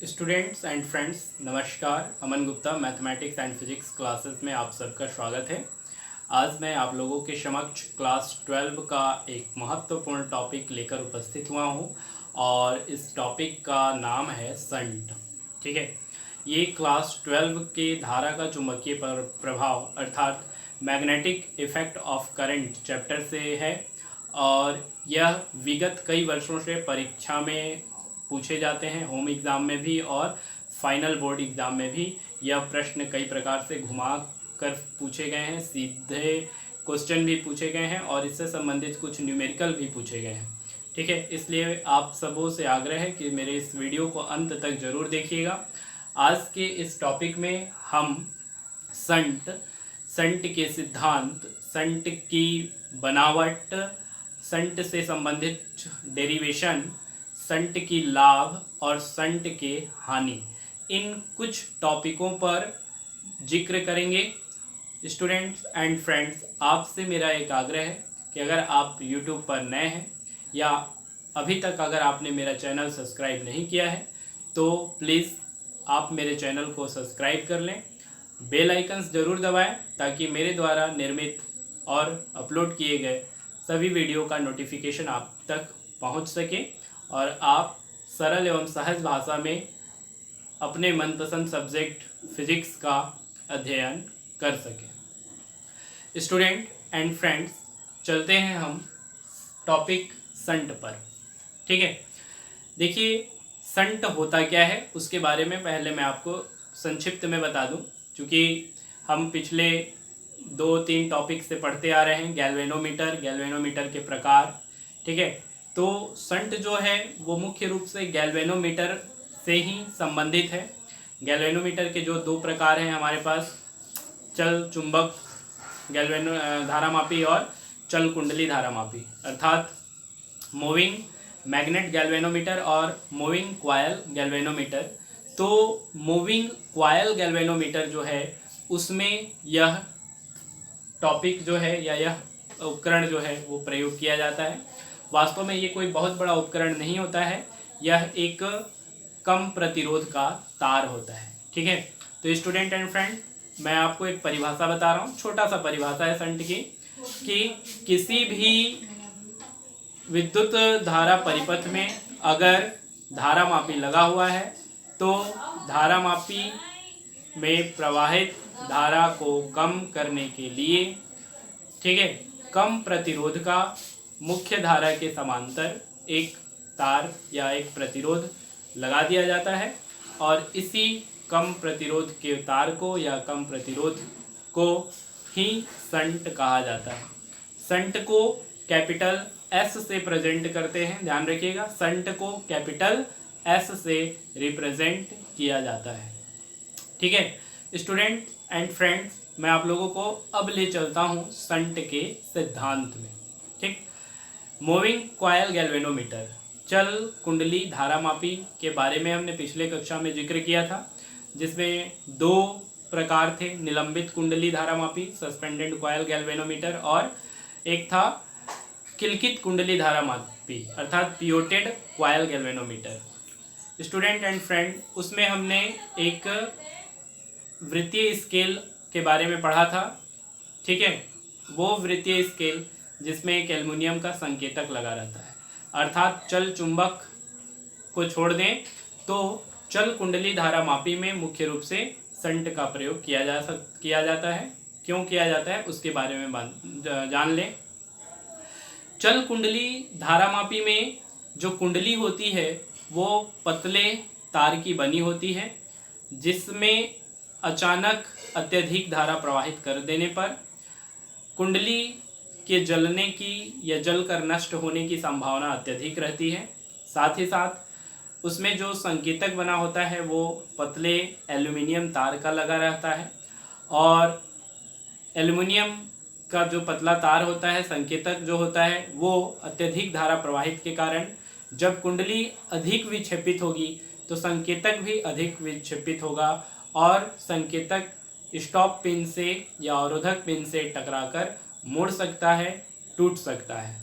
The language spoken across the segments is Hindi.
स्टूडेंट्स एंड फ्रेंड्स, नमस्कार। Aman Gupta mathematics and physics classes में आप सबका स्वागत है। आज मैं आप लोगों के समक्ष क्लास 12 का एक महत्वपूर्ण टॉपिक लेकर उपस्थित हुआ हूं और इस टॉपिक का नाम है संट। ठीक है, ये क्लास 12 के धारा का चुंबकीय प्रभाव अर्थात magnetic effect of current chapter से है और यह विगत कई वर्षों से परीक्षा में पूछे जाते हैं, होम एग्ज़ाम में भी और फाइनल बोर्ड एग्ज़ाम में भी। यह प्रश्न कई प्रकार से घुमा कर पूछे गए हैं, सीधे क्वेश्चन भी पूछे गए हैं और इससे संबंधित कुछ न्यूमेरिकल भी पूछे गए हैं। ठीक है, इसलिए आप सबों से आग्रह है कि मेरे इस वीडियो को अंत तक ज़रूर देखिएगा। आज के इस टॉपिक में हम संट के सिद्धांत, संट की बनावट, संट से संबंधित डेरिवेशन, संट की लाभ और संट के हानि, इन कुछ टॉपिकों पर जिक्र करेंगे। स्टूडेंट्स एंड फ्रेंड्स, आपसे मेरा एक आग्रह है कि अगर आप YouTube पर नए हैं या अभी तक अगर आपने मेरा चैनल सब्सक्राइब नहीं किया है तो प्लीज़ आप मेरे चैनल को सब्सक्राइब कर लें, बेल आइकन्स ज़रूर दबाएं ताकि मेरे द्वारा निर्मित और अपलोड किए गए सभी वीडियो का नोटिफिकेशन आप तक पहुंच सके और आप सरल एवं सहज भाषा में अपने मनपसंद सब्जेक्ट फिजिक्स का अध्ययन कर सकें। स्टूडेंट एंड फ्रेंड्स, चलते हैं हम टॉपिक संट पर। ठीक है, देखिए संट होता क्या है उसके बारे में पहले मैं आपको संक्षिप्त में बता दूं, क्योंकि हम पिछले 2-3 टॉपिक से पढ़ते आ रहे हैं। गैल्वेनोमीटर के प्रकार। ठीक है, तो संट जो है वो मुख्य रूप से गैल्वेनोमीटर से ही संबंधित है। गैल्वेनोमीटर के जो 2 प्रकार हैं हमारे पास, चल चुंबक धारामापी और चल कुंडली धारामापी, अर्थात मूविंग मैग्नेट गैल्वेनोमीटर और मूविंग कॉइल गैल्वेनोमीटर। तो मूविंग कॉइल गैल्वेनोमीटर जो है उसमें यह टॉपिक जो है या यह उपकरण जो है वो प्रयोग किया जाता है। वास्तव में ये कोई बहुत बड़ा उपकरण नहीं होता है, यह एक कम प्रतिरोध का तार होता है। ठीक है, तो स्टूडेंट एंड फ्रेंड, मैं आपको एक परिभाषा बता रहा हूँ, छोटा सा परिभाषा है संट की, कि किसी भी विद्युत धारा परिपथ में अगर धारामापी लगा हुआ है तो धारामापी में प्रवाहित धारा को कम करने के लिए, ठीक है, कम प्रतिरोध का मुख्य धारा के समांतर एक तार या एक प्रतिरोध लगा दिया जाता है और इसी कम प्रतिरोध के तार को या कम प्रतिरोध को ही संट कहा जाता है। संट को कैपिटल एस से प्रेजेंट करते हैं, ध्यान रखिएगा, संट को कैपिटल एस से रिप्रेजेंट किया जाता है। ठीक है, स्टूडेंट एंड फ्रेंड्स, मैं आप लोगों को अब ले चलता हूँ संट के सिद्धांत में। ठीक, मूविंग कॉइल गैल्वेनोमीटर, चल कुंडली धारामापी के बारे में हमने पिछले कक्षा में जिक्र किया था, जिसमें 2 प्रकार थे, निलंबित कुंडली धारामापी सस्पेंडेड कॉइल गैल्वेनोमीटर और एक था किलकित कुंडली धारामापी अर्थात pivoted coil galvanometer. Student and friend, उसमें हमने एक वृत्तीय स्केल के बारे में पढ़ा था। ठीक है, वो वृत्तीय स्केल जिसमें एक एल्युमिनियम का संकेतक लगा रहता है, अर्थात चल चुंबक को छोड़ दें तो चल कुंडली धारामापी में मुख्य रूप से संट का प्रयोग किया जाता है। क्यों किया जाता है उसके बारे में जान लें। चल कुंडली धारामापी में जो कुंडली होती है वो पतले तार की बनी होती है, जिसमें अचानक अत्यधिक धारा प्रवाहित कर देने पर कुंडली के जलने की या जलकर नष्ट होने की संभावना अत्यधिक रहती है। साथ ही साथ उसमें जो संकेतक बना होता है वो पतले एल्युमिनियम तार का लगा रहता है और एल्युमिनियम का जो पतला तार होता है, संकेतक जो होता है, वो अत्यधिक धारा प्रवाहित के कारण जब कुंडली अधिक विक्षेपित होगी तो संकेतक भी अधिक विक्षेपित होगा और संकेतक स्टॉप पिन से या अवरोधक पिन से टकराकर मुड़ सकता है, टूट सकता है।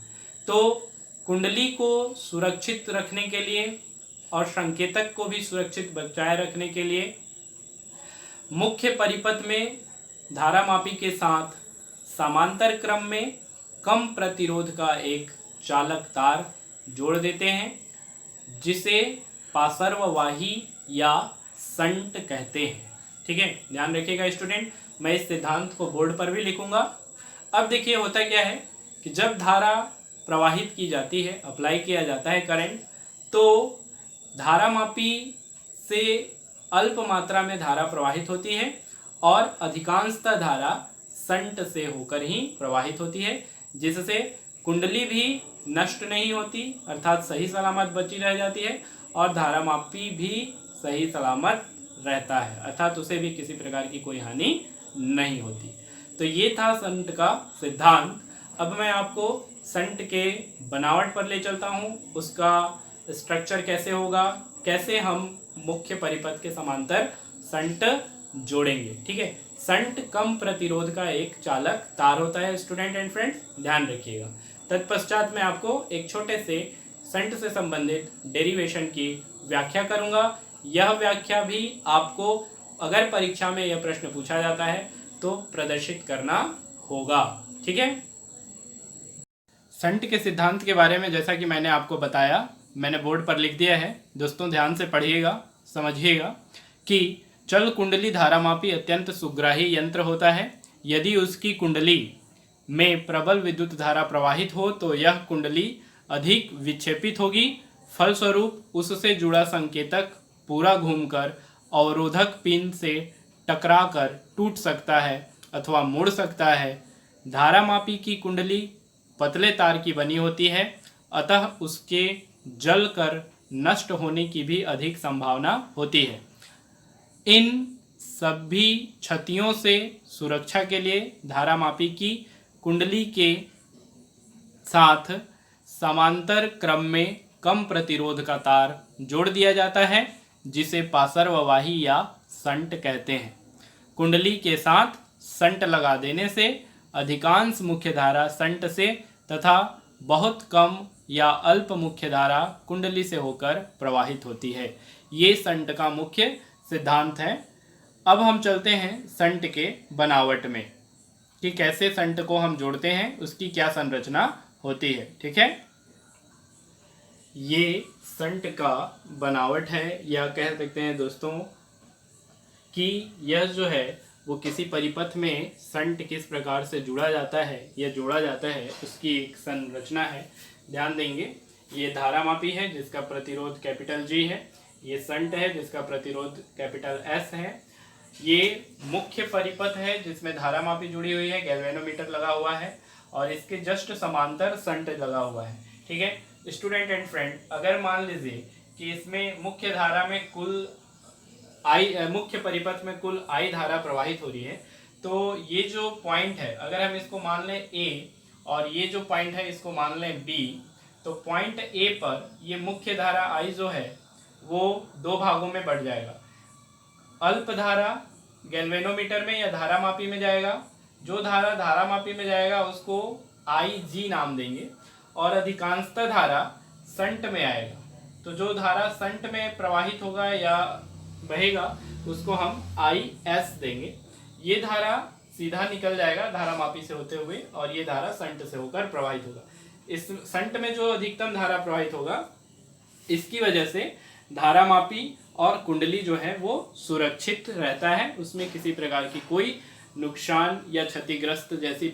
तो कुंडली को सुरक्षित रखने के लिए और संकेतक को भी सुरक्षित बचाए रखने के लिए मुख्य परिपथ में धारामापी के साथ समांतर क्रम में कम प्रतिरोध का एक चालक तार जोड़ देते हैं, जिसे पार्श्ववाही या संट कहते हैं। ठीक है, ध्यान रखिएगा स्टूडेंट, मैं इस सिद्धांत को बोर्ड पर भी लिखूंगा। अब देखिए होता क्या है कि जब धारा प्रवाहित की जाती है, अप्लाई किया जाता है करंट, तो धारामापी से अल्प मात्रा में धारा प्रवाहित होती है और अधिकांशतः धारा संट से होकर ही प्रवाहित होती है, जिससे कुंडली भी नष्ट नहीं होती, अर्थात सही सलामत बची रह जाती है, और धारामापी भी सही सलामत रहता है, अर्थात उसे भी किसी प्रकार की कोई हानि नहीं होती। तो ये था संट का सिद्धांत। अब मैं आपको संट के बनावट पर ले चलता हूँ, उसका स्ट्रक्चर कैसे होगा, कैसे हम मुख्य परिपथ के समांतर संट जोड़ेंगे। ठीक है, संट कम प्रतिरोध का एक चालक तार होता है स्टूडेंट एंड फ्रेंड्स, ध्यान रखिएगा। तत्पश्चात मैं आपको एक छोटे से संट से संबंधित डेरिवेशन की व्याख्या करूंगा। यह व्याख्या भी आपको अगर परीक्षा में यह प्रश्न पूछा जाता है तो प्रदर्शित करना होगा। ठीक है, संट के सिद्धांत के बारे में जैसा कि मैंने आपको बताया, मैंने बोर्ड पर लिख दिया है। दोस्तों ध्यान से पढ़िएगा, समझिएगा कि चल कुंडली धारामापी अत्यंत सुग्राही यंत्र होता है। यदि उसकी कुंडली में प्रबल विद्युत धारा प्रवाहित हो तो यह कुंडली अधिक विक्षेपित होगी, फलस्वरूप उससे जुड़ा संकेतक पूरा घूमकर अवरोधक पिन से टकराकर टूट सकता है अथवा मुड़ सकता है। धारामापी की कुंडली पतले तार की बनी होती है, अतः उसके जलकर नष्ट होने की भी अधिक संभावना होती है। इन सभी क्षतियों से सुरक्षा के लिए धारामापी की कुंडली के साथ समांतर क्रम में कम प्रतिरोध का तार जोड़ दिया जाता है, जिसे पार्श्ववाही या संट कहते हैं। कुंडली के साथ संट लगा देने से अधिकांश मुख्य धारा संट से तथा बहुत कम या अल्प मुख्य धारा कुंडली से होकर प्रवाहित होती है। ये संट का मुख्य सिद्धांत है। अब हम चलते हैं संट के बनावट में कि कैसे संट को हम जोड़ते हैं, उसकी क्या संरचना होती है। ठीक है, ये संट का बनावट है, या कह सकते हैं दोस्तों कि यह जो है वो किसी परिपथ में संट किस प्रकार से जुड़ा जाता है या जोड़ा जाता है, उसकी एक संरचना है। ध्यान देंगे, ये धारामापी है जिसका प्रतिरोध कैपिटल G है, ये संट है जिसका प्रतिरोध कैपिटल S है, ये मुख्य परिपथ है जिसमें धारामापी जुड़ी हुई है, गैल्वेनोमीटर लगा हुआ है, और इसके जस्ट समांतर संट लगा हुआ है। ठीक है स्टूडेंट एंड फ्रेंड, अगर मान लीजिए कि इसमें मुख्य धारा में कुल मुख्य परिपथ में कुल I धारा प्रवाहित हो रही है, तो ये जो पॉइंट है अगर हम इसको मान लें A और ये जो पॉइंट है इसको मान लें B, तो पॉइंट A पर ये मुख्य धारा I जो है वो दो भागों में बढ़ जाएगा। अल्प धारा गैल्वेनोमीटर में या धारामापी में जाएगा, जो धारा धारामापी में जाएगा उसको IG नाम देंगे, और अधिकांशतः धारा संट में आएगा, तो जो धारा संट में प्रवाहित होगा या बहेगा उसको हम IS देंगे। ये धारा सीधा निकल जाएगा धारामापी से होते हुए और ये धारा संट से होकर प्रवाहित होगा। इस संट में जो अधिकतम धारा प्रवाहित होगा, इसकी वजह से धारामापी और कुंडली जो है वो सुरक्षित रहता है, उसमें किसी प्रकार की कोई नुकसान या क्षतिग्रस्त जैसी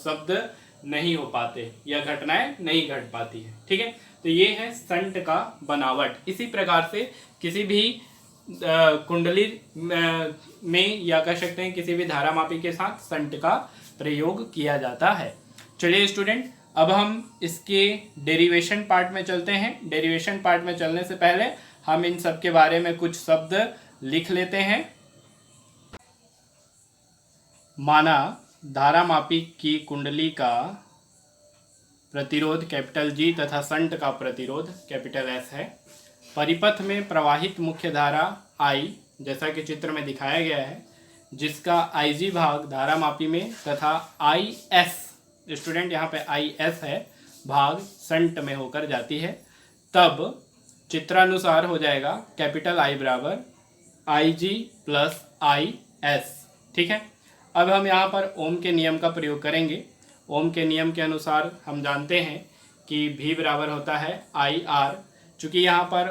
शब्द नहीं हो पाते या घटनाएं नहीं घट पाती है। ठीक है, तो ये है संट का बनावट। इसी प्रकार से किसी भी कुंडली में या कह सकते हैं किसी भी धारामापी के साथ संट का प्रयोग किया जाता है। चलिए स्टूडेंट, अब हम इसके डेरिवेशन पार्ट में चलते हैं। डेरिवेशन पार्ट में चलने से पहले हम इन सब के बारे में कुछ शब्द लिख लेते हैं। माना धारामापी की कुंडली का प्रतिरोध कैपिटल G तथा संट का प्रतिरोध कैपिटल S है। परिपथ में प्रवाहित मुख्य धारा I जैसा कि चित्र में दिखाया गया है, जिसका IG भाग धारामापी में तथा IS स्टूडेंट यहाँ पे IS है भाग संट में होकर जाती है। तब चित्रानुसार हो जाएगा कैपिटल आई बराबर आई जी प्लस आई एस। ठीक है, अब हम यहाँ पर ओम के नियम का प्रयोग करेंगे। ओम के नियम के अनुसार हम जानते हैं कि भी बराबर होता है आई आर। चूँकि यहाँ पर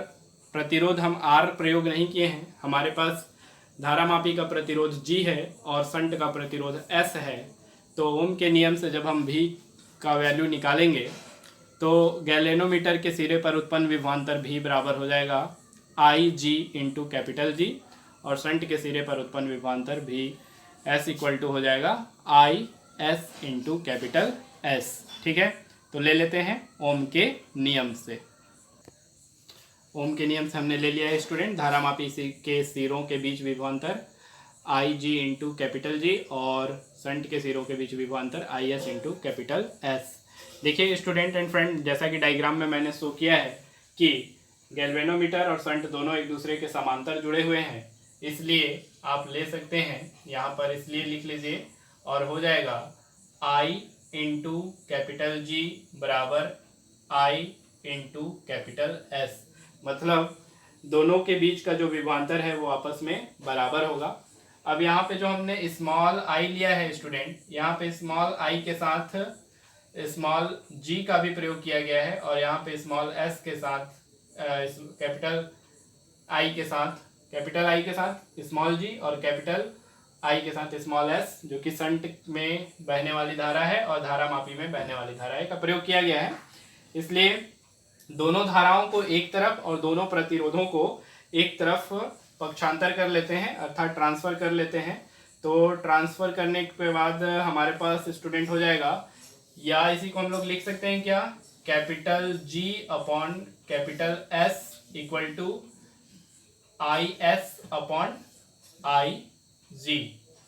प्रतिरोध हम आर प्रयोग नहीं किए हैं, हमारे पास धारामापी का प्रतिरोध जी है और संट का प्रतिरोध एस है, तो ओम के नियम से जब हम भी का वैल्यू निकालेंगे तो गैलेनोमीटर के सिरे पर उत्पन्न विभवांतर भी बराबर हो जाएगा I ji into capital G, और संट के सिरे पर उत्पन्न विभवांतर भी एस इक्वल टू हो जाएगा I S into capital S. ठीक है, तो ले लेते हैं ओम के नियम से। ओम के नियम से हमने ले लिया है स्टूडेंट धारामापी के सिरों के बीच विभवांतर आई जी इंटू कैपिटल जी और संट के सिरों के बीच विभवांतर I S into capital S. देखिए स्टूडेंट एंड फ्रेंड, जैसा कि डायग्राम में मैंने शो किया है कि गैल्वेनोमीटर और संट दोनों एक दूसरे के समांतर जुड़े हुए हैं, इसलिए आप ले सकते हैं यहाँ पर, इसलिए लिख लीजिए और हो जाएगा आई इंटू कैपिटल जी बराबर आई इंटू कैपिटल एस। मतलब दोनों के बीच का जो विभवांतर है वो आपस में बराबर होगा। अब यहाँ पे जो हमने स्मॉल आई लिया है स्टूडेंट, यहाँ पे स्मॉल आई के साथ स्मॉल जी का भी प्रयोग किया गया है और यहाँ पे स्मॉल एस के साथ कैपिटल आई के साथ स्मॉल जी और कैपिटल आई के साथ स्मॉल एस, जो कि संट में बहने वाली धारा है और धारामापी में बहने वाली धारा है, का प्रयोग किया गया है। इसलिए दोनों धाराओं को एक तरफ और दोनों प्रतिरोधों को एक तरफ पक्षांतर कर लेते हैं, अर्थात ट्रांसफर कर लेते हैं। तो ट्रांसफर करने के बाद हमारे पास स्टूडेंट हो जाएगा, या इसी को हम लोग लिख सकते हैं क्या, capital G upon capital S equal to I S upon I G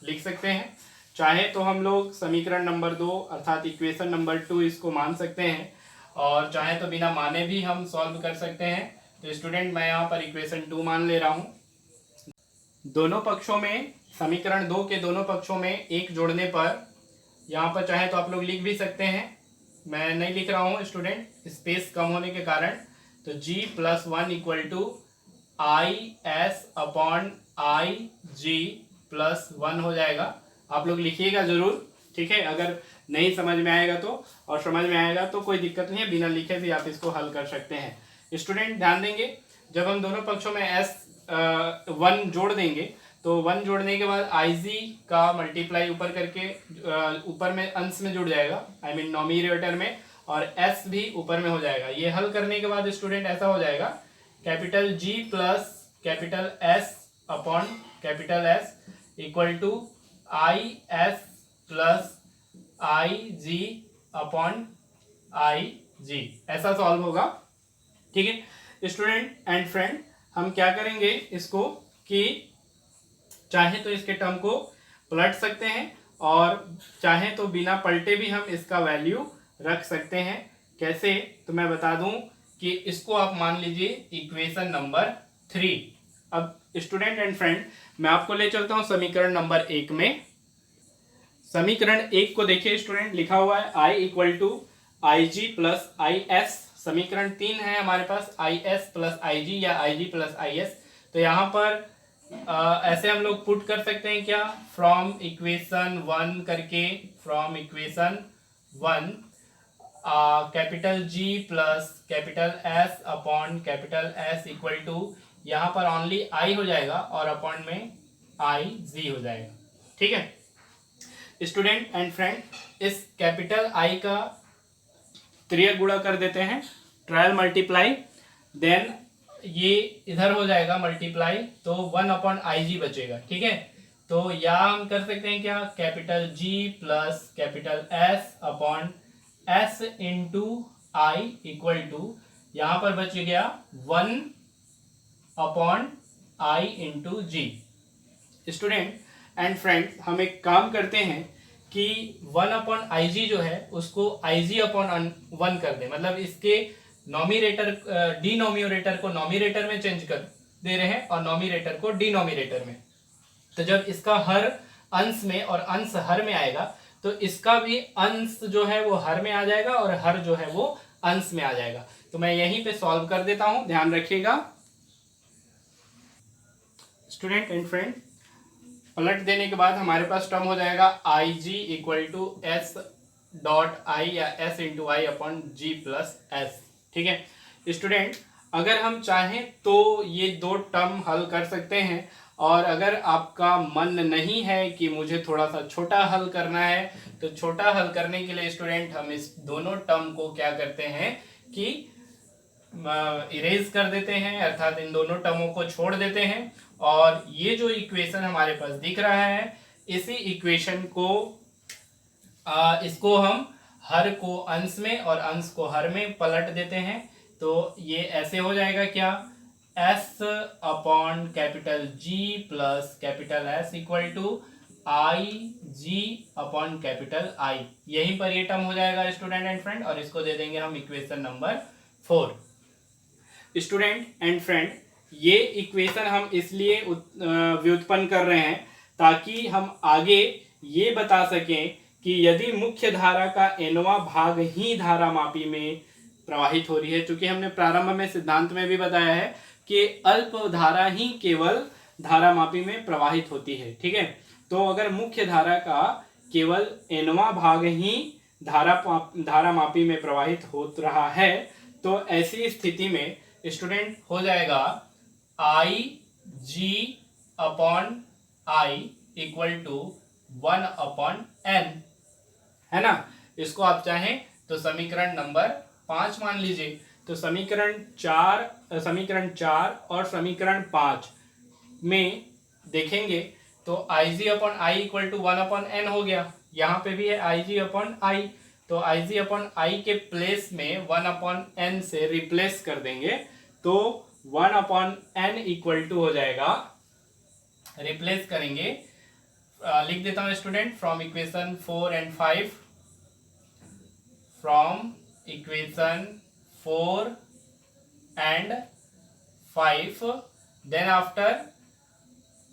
लिख सकते हैं। चाहे तो हम लोग समीकरण नंबर 2 अर्थात इक्वेशन नंबर 2 इसको मान सकते हैं, और चाहे तो बिना माने भी हम सॉल्व कर सकते हैं। तो स्टूडेंट मैं यहाँ पर इक्वेशन 2 मान ले रहा हूँ। दोनों पक्षों में, समीकरण 2 के दोनों पक्षों में एक जोड़ने पर, यहाँ पर चाहे तो आप लोग लिख भी सकते हैं, मैं नहीं लिख रहा हूँ स्टूडेंट स्पेस कम होने के कारण, तो g plus 1 equal to I S upon I G plus 1 हो जाएगा। आप लोग लिखिएगा जरूर, ठीक है, अगर नहीं समझ में आएगा तो, और समझ में आएगा तो कोई दिक्कत नहीं है, बिना लिखे भी आप इसको हल कर सकते हैं। स्टूडेंट ध्यान देंगे, जब हम दोनों पक्षों में एस 1 जोड़ देंगे तो 1 जोड़ने के बाद आई जी का मल्टीप्लाई ऊपर करके ऊपर में अंश में जुड़ जाएगा, आई मीन नॉमिनेटर में, और एस भी ऊपर में हो जाएगा। ये हल करने के बाद स्टूडेंट ऐसा हो जाएगा, capital G plus capital S upon capital S equal to I S plus I G upon I G, ऐसा सॉल्व होगा। ठीक है स्टूडेंट एंड फ्रेंड, हम क्या करेंगे इसको कि चाहे तो इसके टर्म को पलट सकते हैं और चाहे तो बिना पलटे भी हम इसका वैल्यू रख सकते हैं। कैसे, तो मैं बता दूं कि इसको आप मान लीजिए इक्वेशन नंबर 3। अब स्टूडेंट एंड फ्रेंड, मैं आपको ले चलता हूं समीकरण नंबर 1 में। समीकरण 1 को देखिए स्टूडेंट, लिखा हुआ है I equal to I G plus I S. समीकरण 3 है हमारे पास आई एस प्लस आई जी या आई जी प्लस आई एस। तो यहाँ पर ऐसे हम लोग पुट कर सकते हैं क्या, फ्रॉम इक्वेशन 1 करके, from equation 1 capital G plus capital S upon capital S equal to, यहाँ पर ओनली आई हो जाएगा और अपॉन में आई जी हो जाएगा। ठीक है स्टूडेंट एंड फ्रेंड, इस कैपिटल आई का त्रियक गुणा कर देते हैं, ट्रायल मल्टीप्लाई, देन ये इधर हो जाएगा मल्टीप्लाई, तो 1 अपॉन आई जी बचेगा। ठीक है, तो यहाँ हम कर सकते हैं क्या, capital G plus capital S upon S into I equal to, यहाँ पर बच गया 1 upon I into G. Student and friend, हम एक काम करते हैं कि 1 अपॉन आई जी जो है उसको आई जी अपॉन 1 कर दे, मतलब इसके नॉमिनेटर डिनोमिनेटर को नॉमिनेटर में चेंज कर दे रहे हैं और नॉमिनेटर को डिनोमिनेटर में। तो जब इसका हर अंश में और अंश हर में आएगा तो इसका भी अंश जो है वो हर में आ जाएगा और हर जो है वो अंश में आ जाएगा। तो मैं यहीं पे सॉल्व कर देता हूं, ध्यान रखिएगा स्टूडेंट एंड फ्रेंड। पलट देने के बाद हमारे पास टर्म हो जाएगा I G equal to S dot I या S into I upon G plus S. ठीक है स्टूडेंट, अगर हम चाहें तो ये दो टर्म हल कर सकते हैं, और अगर आपका मन नहीं है कि मुझे थोड़ा सा छोटा हल करना है, तो छोटा हल करने के लिए स्टूडेंट हम इस दोनों टर्म को क्या करते हैं कि इरेज कर देते हैं, अर्थात इन दोनों टर्मों को छोड़ देते हैं, और ये जो इक्वेशन हमारे पास दिख रहा है इसी इक्वेशन को इसको हम हर को अंश में और अंश को हर में पलट देते हैं। तो ये ऐसे हो जाएगा क्या, s upon capital G plus capital S equal to I G upon capital I। यहीं पर ये टर्म हो जाएगा स्टूडेंट एंड फ्रेंड, और इसको दे देंगे हम equation number 4। Student and friend, ये इक्वेशन हम इसलिए व्युत्पन्न कर रहे हैं ताकि हम आगे ये बता सकें कि यदि मुख्य धारा का nवां भाग ही धारामापी में प्रवाहित हो रही है, क्योंकि हमने प्रारंभ में सिद्धांत में भी बताया है कि अल्प धारा ही केवल धारामापी में प्रवाहित होती है। ठीक है, तो अगर मुख्य धारा का केवल nवां भाग ही धारामापी में प्रवाहित हो रहा है, तो ऐसी स्थिति में स्टूडेंट हो जाएगा I G upon I equal to 1 upon N, है ना। इसको आप चाहें तो समीकरण नंबर 5 मान लीजिए। तो समीकरण 4 और समीकरण 5 में देखेंगे तो I G upon I equal to 1 upon N हो गया। यहाँ पे भी है आई जी अपॉन आई, तो आई जी अपॉन आई के प्लेस में 1 अपॉन एन से रिप्लेस कर देंगे, तो 1 अपॉन एन इक्वल टू हो जाएगा, रिप्लेस करेंगे, लिख देता हूं student, from equation 4 and 5, from equation 4 and 5, then after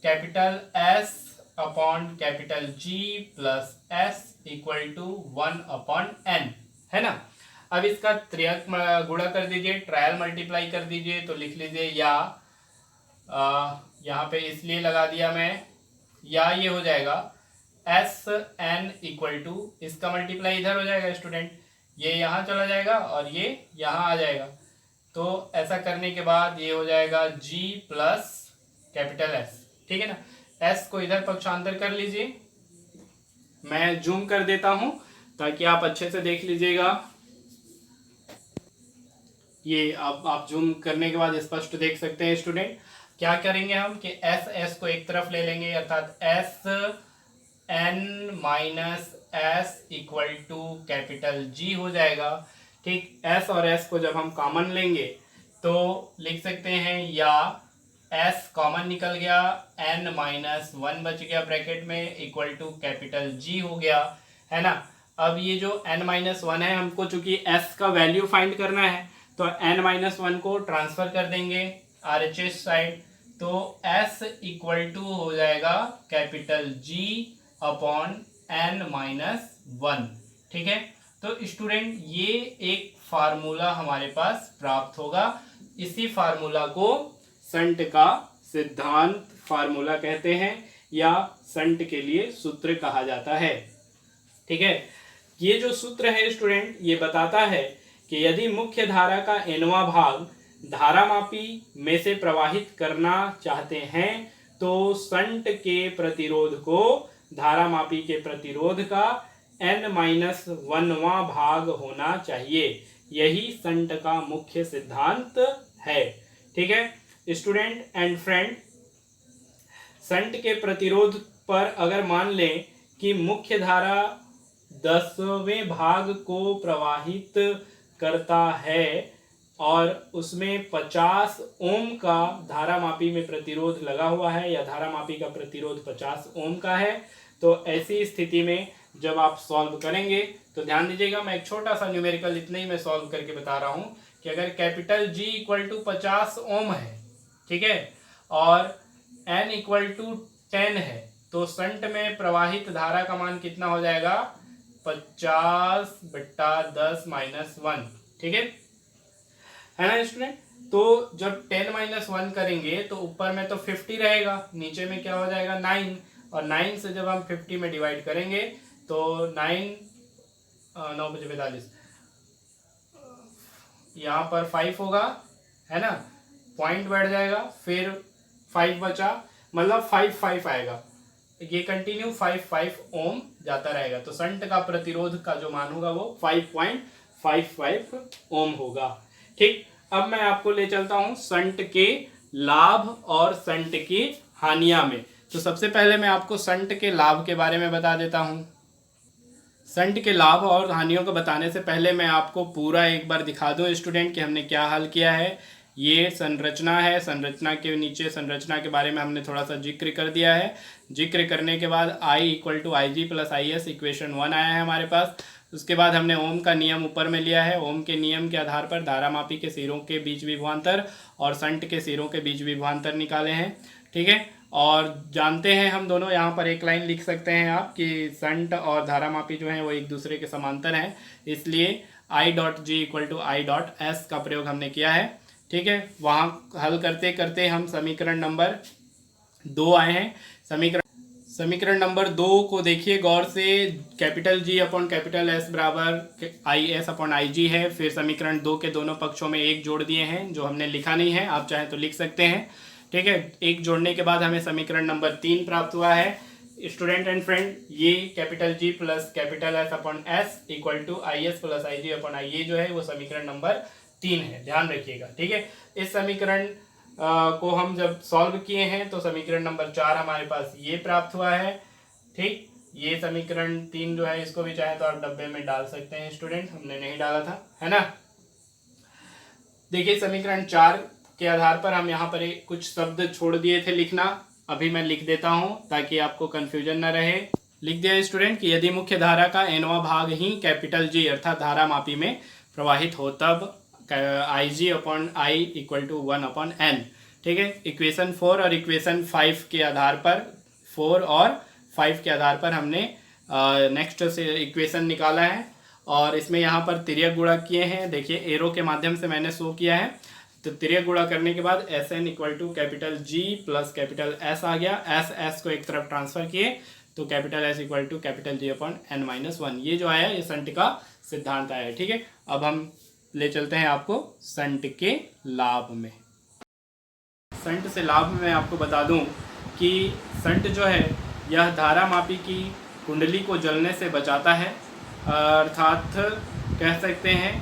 capital S upon capital G plus S equal to 1 upon n, है ना। अब इसका त्रियक गुणा कर दीजिए, ट्रायल मल्टीप्लाई कर दीजिए, तो लिख लीजिए या यहाँ पे इसलिए लगा दिया मैं, या ये हो जाएगा एस एन इक्वल टू, इसका मल्टीप्लाई इधर हो जाएगा स्टूडेंट, ये यहाँ चला जाएगा और ये यहाँ आ जाएगा, तो ऐसा करने के बाद ये हो जाएगा G प्लस कैपिटल S। ठीक है ना, S को इधर पक्षांतर कर लीजिए, मैं जूम कर देता हूं ताकि आप अच्छे से देख लीजिएगा। ये अब आप जूम करने के बाद स्पष्ट देख सकते हैं स्टूडेंट। क्या करेंगे हम कि S को एक तरफ ले लेंगे, अर्थात S n minus S equal to capital G हो जाएगा। ठीक, S और S को जब हम कॉमन लेंगे तो लिख सकते हैं, या S कॉमन निकल गया, n माइनस 1 बच गया ब्रैकेट में, इक्वल टू कैपिटल G हो गया, है ना। अब ये जो n माइनस 1 है, हमको चूंकि S का वैल्यू फाइंड करना है, तो n माइनस 1 को ट्रांसफर कर देंगे RHS साइड, तो S इक्वल टू हो जाएगा capital G upon n minus 1। ठीक है, तो स्टूडेंट ये एक फार्मूला हमारे पास प्राप्त होगा। इसी फार्मूला को संट का सिद्धांत फार्मूला कहते हैं, या संट के लिए सूत्र कहा जाता है। ठीक है, ये जो सूत्र है स्टूडेंट, ये बताता है कि यदि मुख्य धारा का nवां भाग धारामापी में से प्रवाहित करना चाहते हैं, तो संट के प्रतिरोध को धारामापी के प्रतिरोध का n-1वां भाग होना चाहिए। यही संट का मुख्य सिद्धांत है। ठीक है स्टूडेंट एंड फ्रेंड, संट के प्रतिरोध पर अगर मान लें कि मुख्य धारा 10वें भाग को प्रवाहित करता है और उसमें 50 ओम का धारामापी में प्रतिरोध लगा हुआ है, या धारामापी का प्रतिरोध 50 ओम का है, तो ऐसी स्थिति में जब आप सॉल्व करेंगे तो ध्यान दीजिएगा, मैं एक छोटा सा न्यूमेरिकल इतना ही मैं सॉल्व करके बता रहा हूं कि अगर कैपिटल G इक्वल टू 50 ओम है, ठीक है, और N इक्वल टू 10 है, तो संट में प्रवाहित धारा का मान कितना हो जाएगा, 50/10 - 1। ठीक है, है ना स्टूडेंट। तो जब 10 - 1 करेंगे तो ऊपर में तो 50 रहेगा, नीचे में क्या हो जाएगा 9, और 9 से जब हम 50 में डिवाइड करेंगे तो 9 यहाँ पर 5 होगा, है ना, पॉइंट बढ़ जाएगा, फिर 5 बचा, मतलब 5 आएगा, ये कंटिन्यू 5 ओम जाता रहेगा। तो संट का प्रतिरोध का जो मान होगा वो 5.55 ओम होगा। ठीक, अब मैं आपको ले चलता हूं संट के लाभ और संट की हानियां में। तो सबसे पहले मैं आपको संट के लाभ के बारे में बता देता हूं। संट के लाभ और हानियों को बताने से पहले मैं आपको पूरा एक बार दिखा दूं स्टूडेंट कि हमने क्या हल किया है। ये संरचना है, संरचना के नीचे संरचना के बारे में हमने थोड़ा सा जिक्र कर दिया है। जिक्र करने के बाद I = IG + IS इक्वेशन 1 आया है हमारे पास। उसके बाद हमने ओम का नियम ऊपर में लिया है। ओम के नियम के आधार पर धारामापी के सिरों के बीच विभवांतर और संट के सिरों के बीच विभवांतर निकाले हैं। ठीक है, और जानते हैं हम दोनों, यहाँ पर एक लाइन लिख सकते हैं आप कि संट और धारामापी जो है वो एक दूसरे के समांतर हैं, इसलिए I.G = I.S का प्रयोग हमने किया है। ठीक है, वहाँ हल करते करते हम समीकरण नंबर 2 आए हैं। समीकरण नंबर 2 को देखिए गौर से। G/S बराबर IS/IG है। फिर समीकरण 2 के दोनों पक्षों में 1 जोड़ दिए हैं, जो हमने लिखा नहीं है, आप चाहें तो लिख सकते हैं। ठीक है, 1 जोड़ने के बाद हमें समीकरण नंबर 3 प्राप्त हुआ है। स्टूडेंट एंड फ्रेंड, ये G + S/S = IS + IG/IA जो है वो समीकरण नंबर 3 है, ध्यान रखिएगा। ठीक है, इस समीकरण को हम जब सॉल्व किए हैं तो समीकरण नंबर 4 हमारे पास ये प्राप्त हुआ है। ठीक, ये समीकरण 3 जो है इसको भी चाहे तो आप डब्बे में डाल सकते हैं स्टूडेंट, हमने नहीं डाला था, है ना। देखिए समीकरण 4 के आधार पर हम यहाँ पर कुछ शब्द छोड़ दिए थे लिखना, अभी मैं लिख देता हूँ ताकि आपको कंफ्यूजन न रहे। लिख दिया स्टूडेंट कि यदि मुख्य धारा का nवां भाग ही G अर्थात धारामापी में प्रवाहित हो तब IG/I = 1/n। ठीक है, इक्वेशन 4 और इक्वेशन 5 के आधार पर, 4 और 5 के आधार पर हमने नेक्स्ट से इक्वेशन निकाला है, और इसमें यहाँ पर तिर्यक गुणा किए हैं। देखिए एरो के माध्यम से मैंने शो किया है। तो तिर्यक गुणा करने के बाद SN = G + S आ गया। S को एक तरफ ट्रांसफर किए तो S = G/n-1, ये जो आया ये संट का सिद्धांत आया है। ठीक है, अब हम ले चलते हैं आपको संट के लाभ में। संट से लाभ में आपको बता दूं कि संट जो है यह धारामापी की कुंडली को जलने से बचाता है, अर्थात कह सकते हैं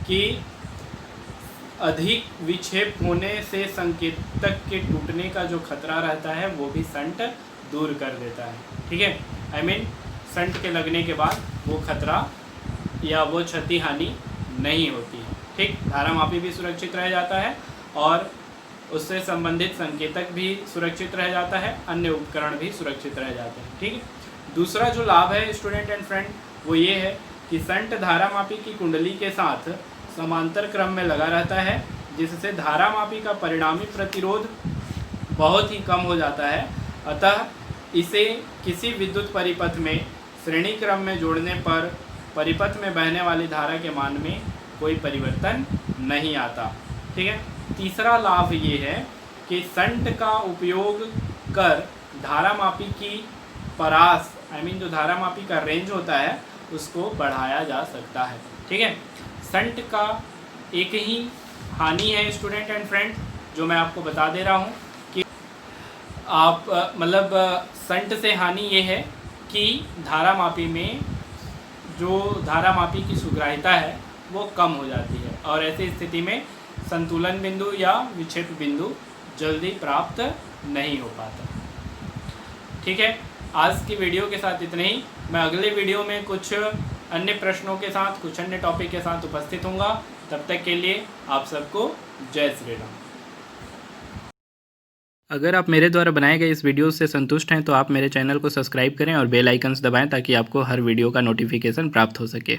कि अधिक विक्षेप होने से संकेतक के टूटने का जो खतरा रहता है वो भी संट दूर कर देता है। ठीक है, I mean संट के लगने के बाद वो खतरा या वो क्षति हानि नहीं होती है। ठीक, धारामापी भी सुरक्षित रह जाता है और उससे संबंधित संकेतक भी सुरक्षित रह जाता है, अन्य उपकरण भी सुरक्षित रह जाते हैं। ठीक है, दूसरा जो लाभ है स्टूडेंट एंड फ्रेंड वो ये है कि संट धारामापी की कुंडली के साथ समांतर क्रम में लगा रहता है, जिससे धारामापी का परिणामी प्रतिरोध बहुत ही कम हो जाता है। अतः इसे किसी विद्युत परिपथ में श्रेणी क्रम में जोड़ने पर परिपथ में बहने वाली धारा के मान में कोई परिवर्तन नहीं आता। ठीक है, तीसरा लाभ ये है कि संट का उपयोग कर धारामापी की परास जो धारामापी का रेंज होता है उसको बढ़ाया जा सकता है। ठीक है, संट का एक ही हानि है स्टूडेंट एंड फ्रेंड, जो मैं आपको बता दे रहा हूँ कि आप संट से हानि ये है कि धारामापी में जो धारामापी की सुग्राह्यता है वो कम हो जाती है, और ऐसी स्थिति में संतुलन बिंदु या विक्षेप बिंदु जल्दी प्राप्त नहीं हो पाता। ठीक है, आज की वीडियो के साथ इतना ही। मैं अगले वीडियो में कुछ अन्य प्रश्नों के साथ, कुछ अन्य टॉपिक के साथ उपस्थित होऊंगा। तब तक के लिए आप सबको जय श्री राम। अगर आप मेरे द्वारा बनाए गए इस वीडियो से संतुष्ट हैं तो आप मेरे चैनल को सब्सक्राइब करें और बेल आइकन्स दबाएं ताकि आपको हर वीडियो का नोटिफिकेशन प्राप्त हो सके।